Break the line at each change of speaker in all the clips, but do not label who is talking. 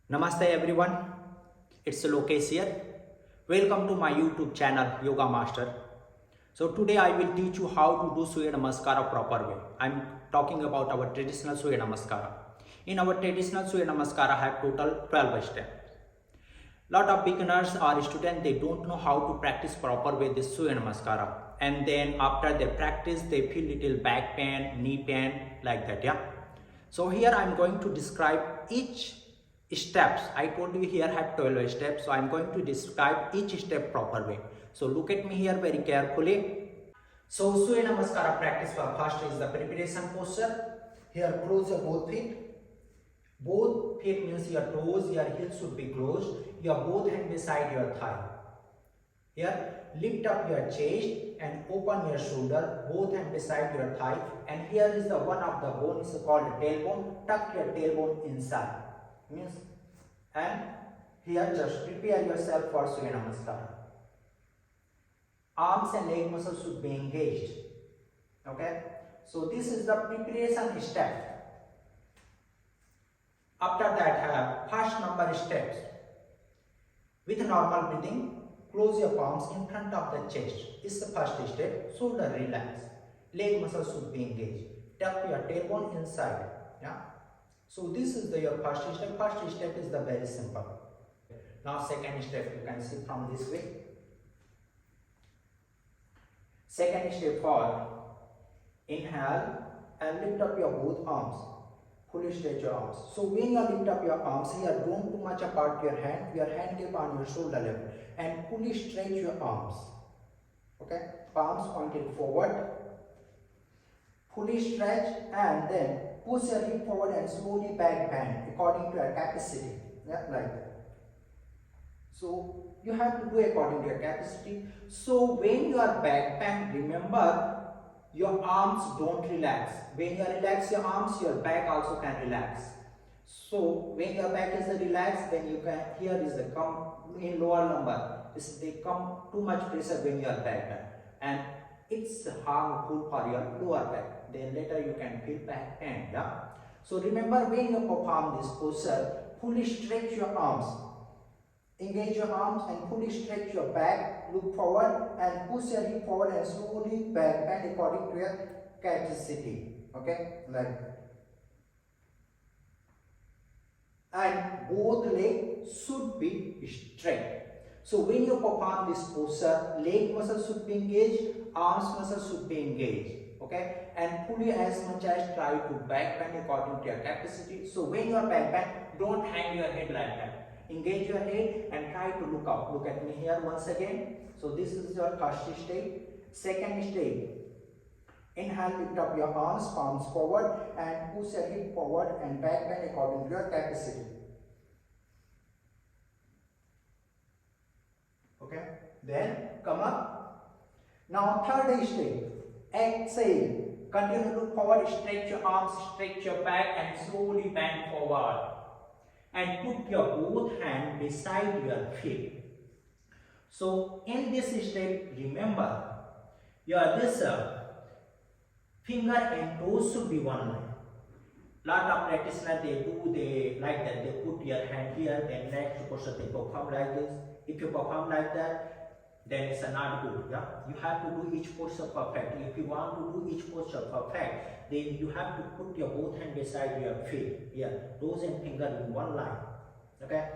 Namaste everyone, it's Lokesh here. Welcome to my YouTube channel Yoga Master. So today I will teach you how to do Surya Namaskara proper way. I'm talking about our traditional Surya Namaskara. In our traditional Surya Namaskara I have total 12 steps. Lot of beginners or students, they don't know how to practice proper way this Surya Namaskara, and then after they practice they feel little back pain, knee pain, like that. Yeah, so here I'm going to describe each steps. I told you here I have 12 steps, so I'm going to describe each step proper way. So look at me here very carefully. So Surya Namaskara practice for first is the preparation posture. Here close your both feet. Both feet means your toes, your heels should be closed. Your both hand beside your thigh. Here lift up your chest and open your shoulder, both hand beside your thigh. And here is the one of the bone is called tailbone. Tuck your tailbone inside. Means, and here just prepare yourself for Surya Namaskara. Arms and leg muscles should be engaged. Okay. So this is the preparation step. After that, first number steps. With normal breathing, close your palms in front of the chest. This is the first step. Shoulder relax. Leg muscles should be engaged. Tuck your tailbone inside. Yeah. So this is your first step. First step is the very simple. Now second step, you can see from this way. Second step for inhale and lift up your both arms. Fully stretch your arms. So when you lift up your arms here, don't too much apart your hand keep on your shoulder level and fully stretch your arms. Okay, palms pointed forward. Fully stretch and then push your hip forward and slowly back bend according to your capacity. Yeah, like that. So you have to do according to your capacity. So when you are back bend, remember your arms don't relax. When you relax your arms, your back also can relax. So when your back is relaxed, then you can, here is the come in lower lumbar. They come too much pressure when you are back bend, and it's harmful for your lower back. Then later you can feel back pain. Yeah. So remember when you perform this posture, fully stretch your arms. Engage your arms and fully stretch your back, look forward and push your hip forward and slowly back bend according to your capacity. Okay, like that. And both legs should be straight. So when you perform this posture, leg muscles should be engaged, arms muscles should be engaged. Okay, and fully as much as try to back bend according to your capacity. So when you are back bend, don't hang your head like that. Engage your head and try to look up. Look at me here once again. So this is your first step. Second step. Inhale, lift up your arms, palms forward and push your hip forward and back bend according to your capacity. Okay. Then come up. Now third step. Exhale. Continue to look forward, stretch your arms, stretch your back and slowly bend forward. And put your both hands beside your feet. So in this step, remember your this finger and toes should be one line. Lot of practitioners they like that. They put your hand here, then next posture they perform like this. If you perform like that, then it's not good. Yeah, you have to do each posture perfect. If you want to do each posture perfect, then you have to put your both hand beside your feet. Yeah, toes and finger in one line. Okay,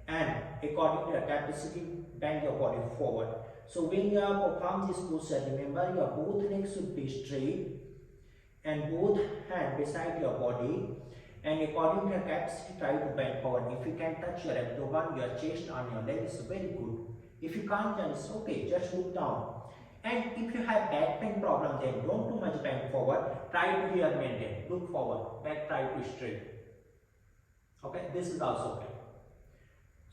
and according to your capacity, bend your body forward. So when you perform this posture, remember your both legs should be straight and both hands beside your body. And according to your capacity, try to bend forward. If you can touch your abdomen, your chest, on your leg, it's very good. If you can't, then it's okay. Just look down. And if you have back pain problem, then don't too much bend forward. Try to here maintain. Look forward. Back try to straight. Okay, this is also okay.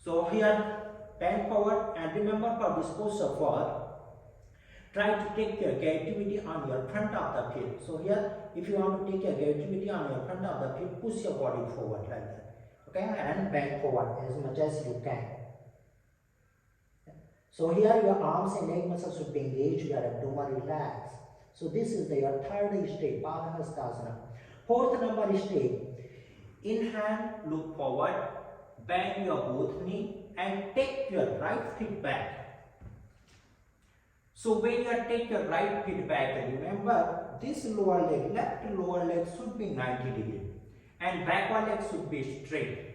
So here bend forward and remember for this posture for try to take your gravity on your front of the feet. So here if you want to take your gravity on your front of the feet, push your body forward like that. Okay, and bend forward as much as you can. So here your arms and leg muscles should be engaged, your abdomen relax. So this is your third step, Padahastasana. Fourth number step, inhale, look forward, bend your both knee and take your right foot back. So when you take your right foot back, remember this lower leg, left lower leg should be 90 degree and backward leg should be straight.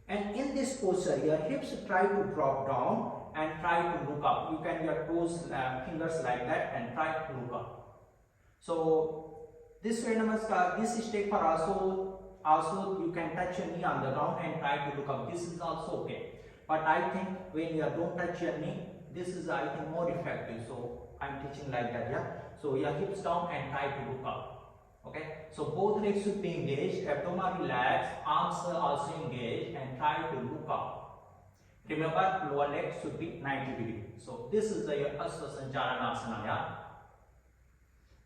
And in this posture, your hips try to drop down and try to look up. You can your toes, fingers like that and try to look up. So this Surya Namaskar, this step for also you can touch your knee on the ground and try to look up. This is also okay. But I think when you don't touch your knee, this is I think more effective. So I'm teaching like that, yeah. So your hips down and try to look up. Okay. So both legs should be engaged, abdomen relaxed, arms are also engaged, and try to look up. Remember, lower leg should be 90 degree. So this is the your Hasta Sancharanasana, yeah.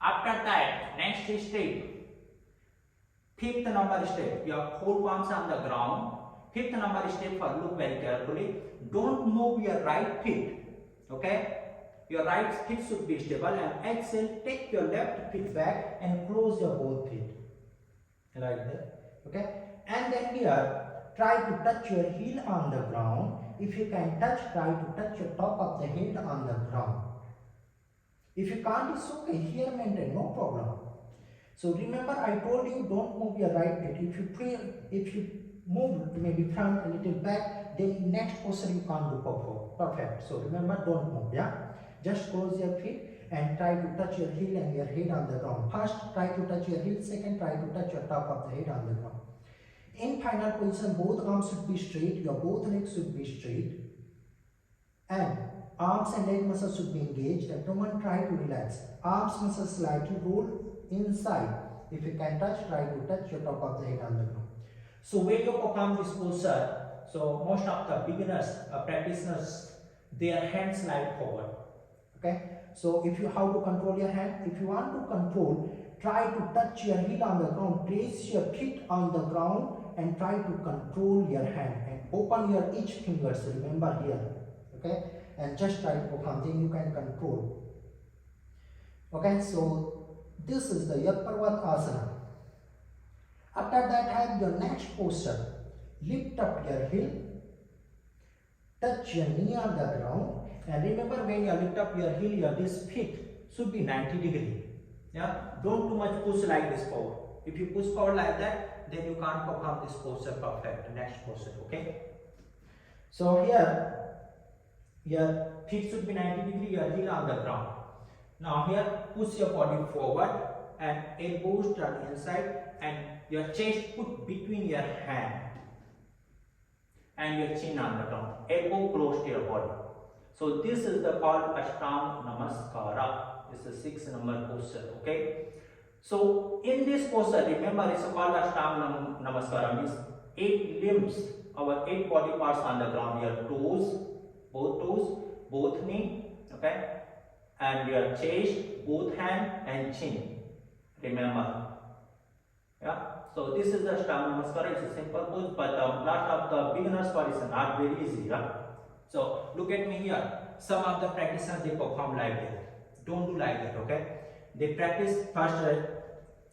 After that, next step, fifth number step. Your whole palms on the ground. Fifth number step for look very carefully. Don't move your right feet. Okay. Your right feet should be stable and exhale, take your left feet back and close your both feet. Like that. Okay. And then here, try to touch your heel on the ground. If you can touch, try to touch your top of the head on the ground. If you can't, it's okay. Here maintain, no problem. So remember, I told you don't move your right feet. If you move maybe front a little back, then next posture you can't do perfect. So remember, don't move, yeah. Just close your feet and try to touch your heel and your head on the ground. First, try to touch your heel. Second, try to touch your top of the head on the ground. In final position, both arms should be straight. Your both legs should be straight. And arms and leg muscles should be engaged. Abdomen, try to relax. Arms muscles slightly roll inside. If you can touch, try to touch your top of the head on the ground. So when you perform this posture, so most of the beginners, practitioners, their hands slide forward. Okay, so if you how to control your hand, if you want to control, try to touch your heel on the ground, place your feet on the ground and try to control your hand and open your each fingers, remember here, okay, and just try to perform, then you can control. Okay, so this is the Yatparvat Asana. After that, have your next posture. Lift up your heel, touch your knee on the ground. And remember, when you lift up your heel, this feet should be 90 degree. Yeah, don't too much push like this forward. If you push forward like that, then you can't perform this posture perfect. Next posture, okay? So here, your feet should be 90 degree, your heel on the ground. Now here, push your body forward and elbows turn inside and your chest put between your hand and your chin on the ground. Elbow close to your body. So this is the called Ashtanga Namaskara. This is 6 number posture. Okay. So in this posture, remember it's called Ashtanga Namaskara, means 8 limbs, our 8 body parts on the ground. Your toes, both knee, okay, and your chest, both hand and chin. Remember, yeah. So this is the Ashtanga Namaskara. It's a simple pose, but lot of the beginners part is not very easy. Yeah? So look at me here. Some of the practitioners they perform like that. Don't do like that, okay? They practice first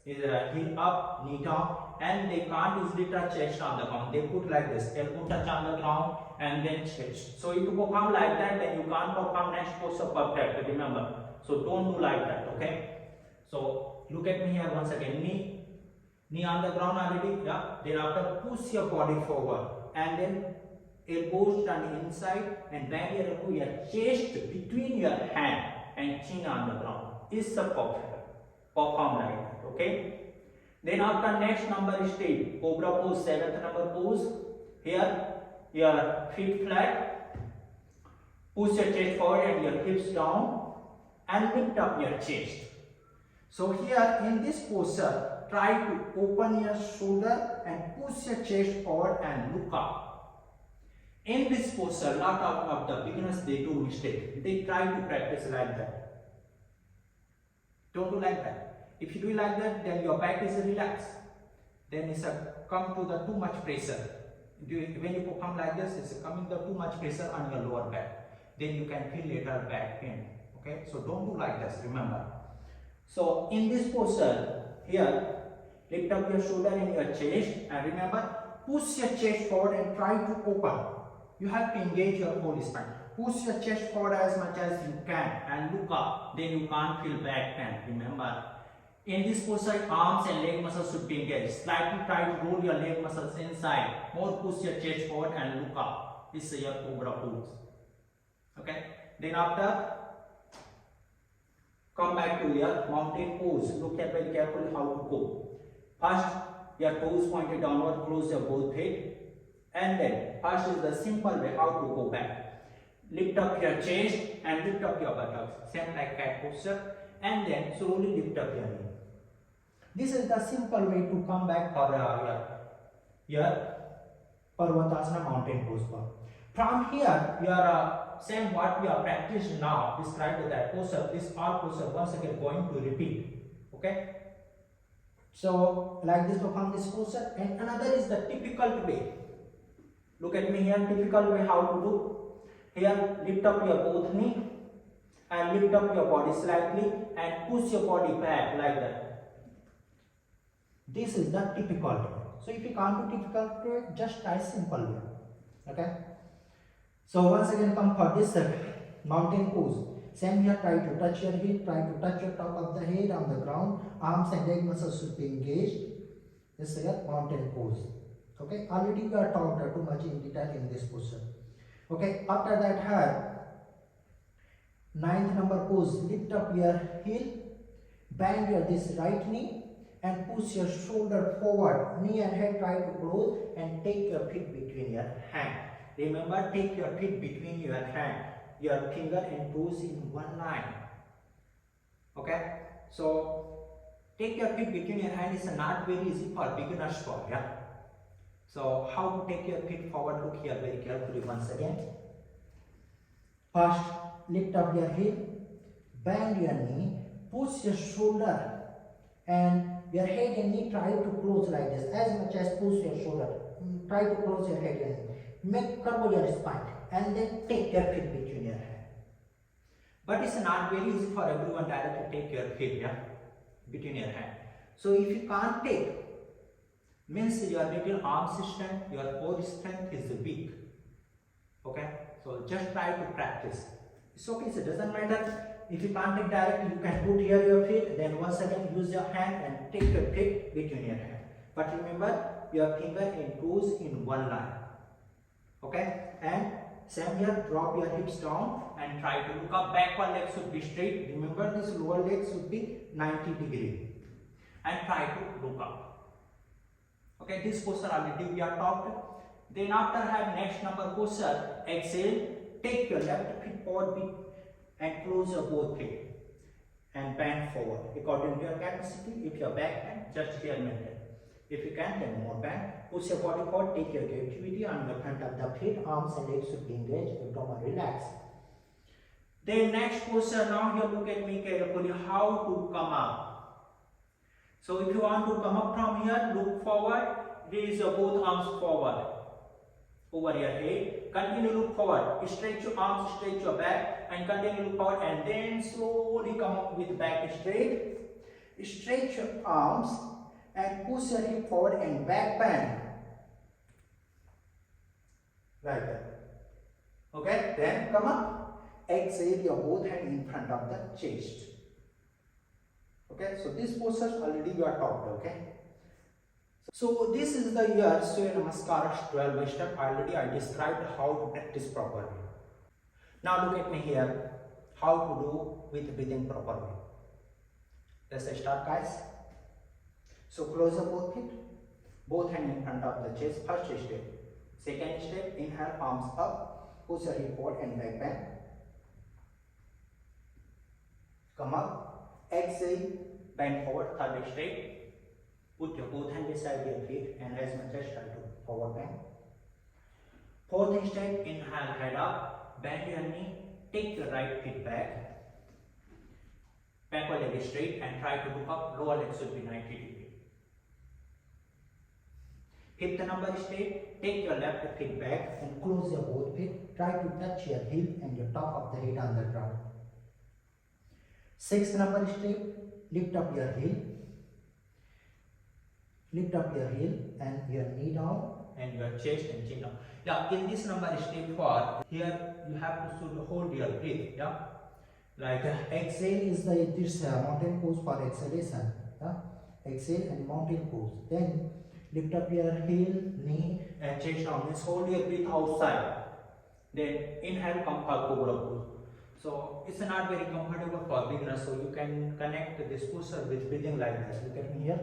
is heel up, knee down, and they can't easily touch chest on the ground. They put like this, elbow touch on the ground and then chest. So if you perform like that, then you can't perform next posture perfect. Remember. So don't do like that, okay? So look at me here once again. Knee on the ground already. Yeah. Then after push your body forward and then elbows turn inside and bend your elbow, your chest between your hand and chin on the ground is the perfect. Perform like that, okay? Then after next number is state, Cobra pose, 7th number pose. Here your feet flat, push your chest forward and your hips down and lift up your chest. So here in this posture, try to open your shoulder and push your chest forward and look up. In this posture, lot of the beginners they do mistake. They try to practice like that. Don't do like that. If you do like that, then your back is relaxed. Then it's come to the too much pressure. When you perform like this, it's coming the too much pressure on your lower back. Then you can feel later back pain. Okay, so don't do like this. Remember. So in this posture, here lift up your shoulder and your chest, and remember push your chest forward and try to open. You have to engage your whole spine. Push your chest forward as much as you can and look up. Then you can't feel back pain. Remember, in this posture, arms and leg muscles should be engaged. Slightly try to roll your leg muscles inside. More push your chest forward and look up. This is your cobra pose. Okay. Then after, come back to your mountain pose. Look at very carefully how to go. First, your toes pointed downward, close your both feet. And then, first is the simple way how to go back. Lift up your chest and lift up your buttocks. Same like cat posture. And then slowly lift up your knee. This is the simple way to come back for your Parvatasana mountain pose. From here, your same what we are practicing now, described that posture, this all posture once again going to repeat. Okay? So, like this perform this posture, and another is the typical way. Look at me here, typical way how to do. Here, lift up your both knee and lift up your body slightly and push your body back like that. This is the typical way. So, if you can't do typical way, just try simple way. Okay? So, once again come for this mountain pose. Same here, try to touch your head, try to touch your top of the head on the ground. Arms and leg muscles should be engaged. This is your mountain pose. Okay, already we are talked too much in detail in this posture. Okay, after that here, 9th number pose, lift up your heel, bend your this right knee and push your shoulder forward, knee and head try to close and take your feet between your hand. Remember, take your feet between your hand, your finger and toes in one line. Okay, so take your feet between your hand is not very easy for beginners for, yeah. So how to take your feet forward, look here very carefully once again. First, lift up your heel, bend your knee, push your shoulder and your head and knee try to close like this, as much as push your shoulder. Try to close your head and knee. Make curve your spine and then take your feet between your hand. But it's not very easy for everyone directly take your feet, yeah, between your hand. So if you can't take, means your little arm strength, your core strength is weak. Okay, so just try to practice. It's okay, so it doesn't matter. If you can't take directly, you can put here your feet, then once again use your hand and take your feet between your hand. But remember, your finger and toes in one line. Okay, and same here, drop your hips down and try to look up. Backward leg should be straight. Remember, this lower leg should be 90 degree. And try to look up. Okay, this posture already we are talked. Then after have next number posture, exhale, take your left feet forward and close your both feet and bend forward according to your capacity. If your back bend, just here maintain. If you can, then more bend. Push your body forward, take your activity on the front of the feet, arms and legs should be engaged, abdomen relax. Then next posture, now here look at me carefully how to come up. So if you want to come up from here, look forward, raise your both arms forward over your head, continue look forward, stretch your arms, stretch your back and continue look forward and then slowly come up with back straight, stretch your arms and push your hip forward and back bend like that. Okay, then come up, exhale your both hands in front of the chest. Okay, so this postures already you are taught. Okay, so this is the your Surya Namaskar 12 step. Already I described how to practice properly. Now look at me here, how to do with breathing properly. Let's start, guys. So close your both feet, both hands in front of the chest. First step. Second step, inhale, arms up, push your hip forward and back bend. Come up, exhale, bend forward. Third step, put your both hands beside your feet and as much as try to forward bend. Fourth step, inhale, head up, bend your knee, take your right feet back, backward leg straight and try to look up, lower leg should be 90 degrees. Fifth number step, take your left feet back and close your both feet, try to touch your heel and your top of the head on the ground. Sixth number step, lift up your heel and your knee down your chest and chin down. Yeah, in this number step 4, here you have to should hold your breath. Yeah, like exhale is this mountain pose for exhalation. Yeah, exhale and mountain pose. Then lift up your heel, knee, and chest down. Means hold your breath outside. Then inhale, come for cobra pose. So it's not very comfortable for beginners. So you can connect this posture with breathing like this. Look at me here.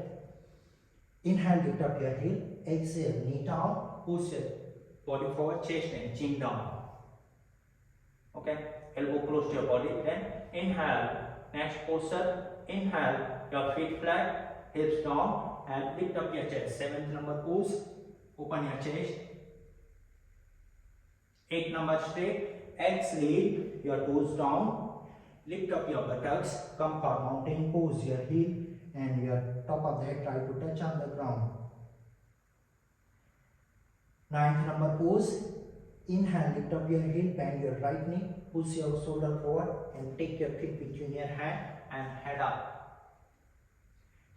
Inhale, lift up your heel. Exhale, knee down, push it, body forward, chest and chin down. Okay, elbow close to your body. Then inhale, next posture. Inhale, your feet flat, hips down, and lift up your chest. 7th number pose. Open your chest. 8th number straight. Exhale, your toes down. Lift up your buttocks. Come for mountain pose. Your heel and your top of the head try to touch on the ground. 9th number pose. Inhale, lift up your heel, bend your right knee, push your shoulder forward and take your feet between your hand and head up.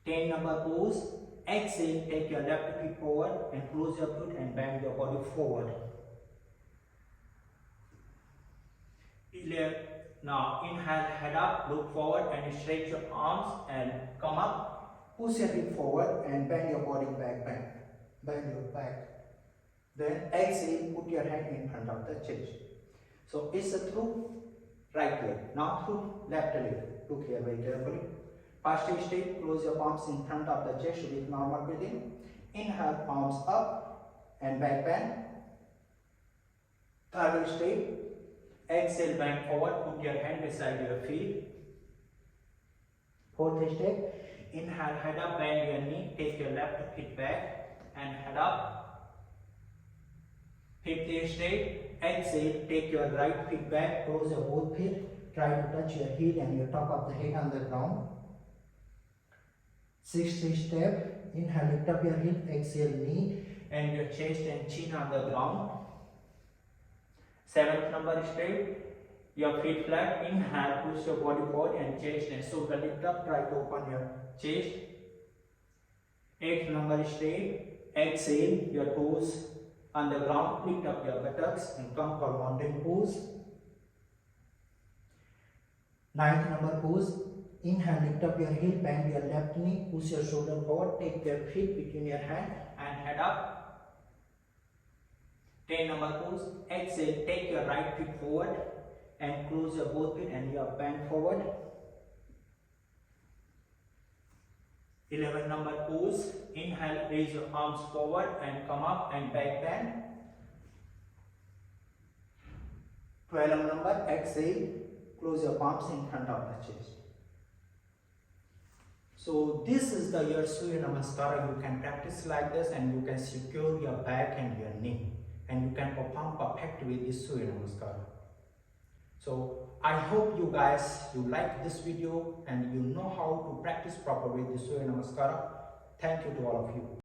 10 number pose. Exhale, take your left feet forward and close your foot and bend your body forward. 11. Now inhale, head up, look forward and stretch your arms and come up. Push your hip forward and bend your body back. Bend your back. Then exhale, put your hand in front of the chest. So it's through right leg, not through left leg. Look here very carefully. First step, close your palms in front of the chest with normal breathing. Inhale, palms up and back bend. Third step, exhale, bend forward, put your hand beside your feet. Fourth step, inhale, head up, bend your knee, take your left feet back and head up. Fifth step, exhale, take your right feet back, close your both feet, try to touch your heel and your top of the head on the ground. Sixth step, inhale, lift up your heel, exhale, knee and your chest and chin on the ground. 7th number step, your feet flat, inhale, push your body forward and chest and shoulder lift up, try to open your chest. 8th number step, exhale, your toes on the ground, lift up your buttocks and come for mountain pose. 9th number pose, inhale, lift up your heel, bend your left knee, push your shoulder forward, take your feet between your hand and head up. 10 number pose, exhale, take your right feet forward and close your both feet and your bend forward. 11 number pose, inhale, raise your arms forward and come up and back bend. 12 number, exhale, close your palms in front of the chest. So this is the your Surya Namaskara. You can practice like this and you can secure your back and your knee. And you can perform perfect with this Surya Namaskara. So I hope you guys like this video and you know how to practice properly with the Surya Namaskara. Thank you to all of you.